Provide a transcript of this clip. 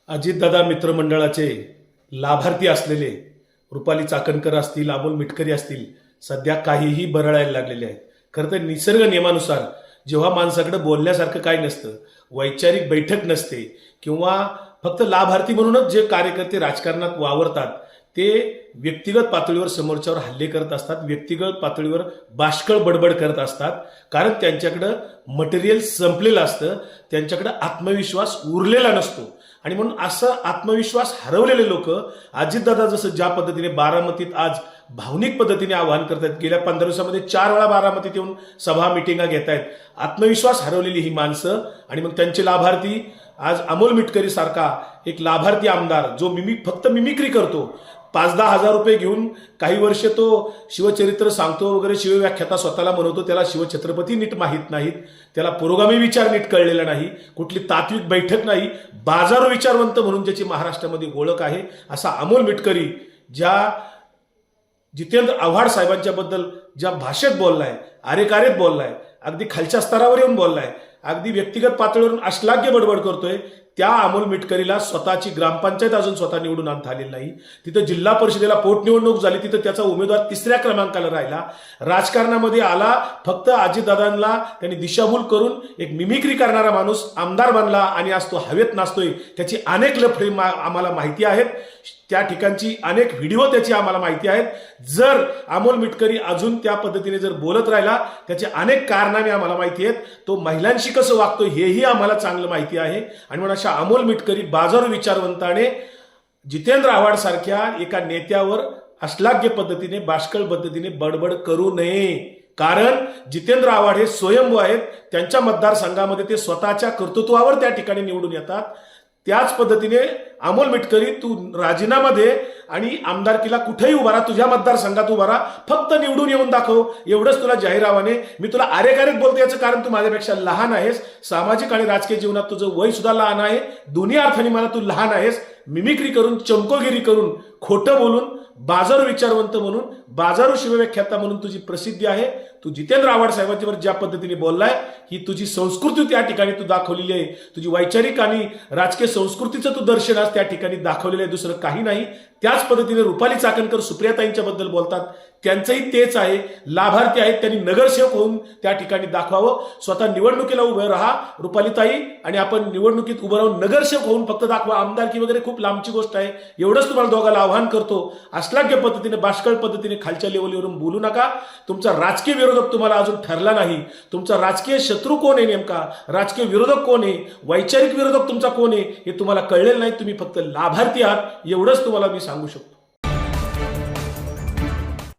अजितदादा मित्रमंडळाचे लाभार्थी असलेले रुपाली चाकणकर असतील, अमोल मिटकरी असतील, सध्या काहीही बरळायला लागलेले आहेत. खरं तर निसर्ग नियमानुसार जेव्हा माणसाकडे बोलण्यासारखं काही नसतं, वैचारिक बैठक नसते किंवा फक्त लाभार्थी म्हणूनच जे कार्यकर्ते राजकारणात वावरतात ते व्यक्तिगत पातळीवर समोरच्यावर हल्ले करत असतात, व्यक्तिगत पातळीवर बाष्कळ बडबड करत असतात. कारण त्यांच्याकडं मटेरियल संपलेलं असतं, त्यांच्याकडे आत्मविश्वास उरलेला नसतो. आणि म्हणून असं आत्मविश्वास हरवलेले लोक अजितदादा जसं ज्या पद्धतीने बारामतीत आज भावनिक पद्धतीने आवाहन करतात, गेल्या 15 दिवसामध्ये 4 वेळा बारामतीत येऊन सभा मिटिंगा घेत आहेत, आत्मविश्वास हरवलेली ही माणसं. आणि मग त्यांचे लाभार्थी आज अमोल मिटकरी सारखा एक लाभार्थी आमदार जो फक्त मिमिक्री करतो, 5-10 हजार रुपये घेऊन काही वर्ष तो शिवचरित्र सांगतो वगैरे, शिवव्याख्याता स्वतःला म्हणवतो, त्याला शिवछत्रपती नीट माहीत नाहीत, त्याला पुरोगामी विचार नीट कळलेला नाही, कुठली तात्विक बैठक नाही, बाजारो विचारवंत म्हणून ज्याची महाराष्ट्रामध्ये ओळख आहे असा अमोल मिटकरी ज्या जितेंद्र आव्हाड साहेबांच्या बद्दल ज्या भाषेत बोललाय, आरेकारेत बोललाय, अगदी खालच्या स्तरावर येऊन बोललाय, अगदी व्यक्तिगत पातळीवरून अश्लाघ्य बडबड करतोय, त्या अमोल मिटकरीला स्वतःची ग्रामपंचायत अजून स्वतः निवडून आणता आलेली नाही. तिथं जिल्हा परिषदेला पोटनिवडणूक झाली, तिथं त्याचा उमेदवार 3ऱ्या क्रमांकाला राहिला. राजकारणामध्ये आला, फक्त अजितदादांना त्यांनी दिशाभूल करून एक मिमिक्री करणारा माणूस आमदार बनला आणि आज तो हवेत नाचतोय. त्याची अनेक लफडे आम्हाला माहिती आहेत, त्या ठिकाणची अनेक व्हिडिओ त्याची आम्हाला माहिती आहेत. जर अमोल मिटकरी अजून त्या पद्धतीने जर बोलत राहिला, त्याचे अनेक कारनामे आम्हाला माहिती आहेत. तो महिलांशी कसं वागतो हेही आम्हाला चांगलं माहिती आहे. आणि म्हणून अशा अमोल मिटकरी बाजारू विचारवंताने जितेंद्र आव्हाड सारख्या एका नेत्यावर अश्लाघ्य पद्धतीने, बाष्कळ पद्धतीने बडबड करू नये. कारण जितेंद्र आव्हाड हे स्वयंभू आहेत, त्यांच्या मतदारसंघामध्ये ते स्वतःच्या कर्तृत्वावर त्या ठिकाणी निवडून येतात. त्याच पद्धतीने अमोल मिटकरी तू राजीनामा दे आणि आमदारकीला कुठेही उभा राहा, तुझ्या मतदारसंघात उभा राहा, फक्त निवडून येऊन दाखव, एवढंच तुला जाहीर आव्हान आहे. मी तुला आरेकारेत बोलतो याचं कारण तू माझ्यापेक्षा लहान आहेस, सामाजिक आणि राजकीय जीवनात तुझं वय सुद्धा लहान आहे, दोन्ही अर्थाने मला तू लहान आहेस. मिमिक्री करून, चमकोगिरी करून, खोटं बोलून, बाजारू विचारवंत म्हणून, बाजारू शिवव्याख्याता म्हणून तुझी प्रसिद्धी आहे. तू जितेंद्र आव्हाड साहेबांच्यावर ज्या पद्धतीने बोललाय ही तुझी संस्कृती त्या ठिकाणी तू दाखवलेली आहे, तुझी वैचारिक आणि राजकीय संस्कृतीचं तू दर्शन आज त्या ठिकाणी दाखवलेलं आहे, दुसरं काही नाही. त्याच पद्धतीने रुपाली चाकणकर सुप्रियाताईंच्या बद्दल बोलतात, त्यांचंही तेच आहे. लाभार्थी आहेत, त्यांनी नगरसेवक होऊन त्या ठिकाणी दाखवावं. स्वतः निवडणुकीला उभे राहा रुपालीताई, आणि आपण निवडणुकीत उभं राहून नगरसेवक होऊन फक्त दाखवा. आमदारकी वगैरे खूप लांबची गोष्ट आहे. एवढंच तुम्हाला दोघांना आव्हान करतो, अश्लाघ्य पद्धतीने, बाष्कळ पद्धतीने खालच्या लेवलवरून बोलू नका. तुमचा राजकीय विरोधक तुम्हाला अजून ठरला नाही. तुमचा राजकीय शत्रू कोण आहे, नेमका राजकीय विरोधक कोण आहे, वैचारिक विरोधक तुमचा कोण आहे हे तुम्हाला कळलेलं नाही. तुम्ही फक्त लाभार्थी आहात, एवढंच तुम्हाला मी सांगू शकतो.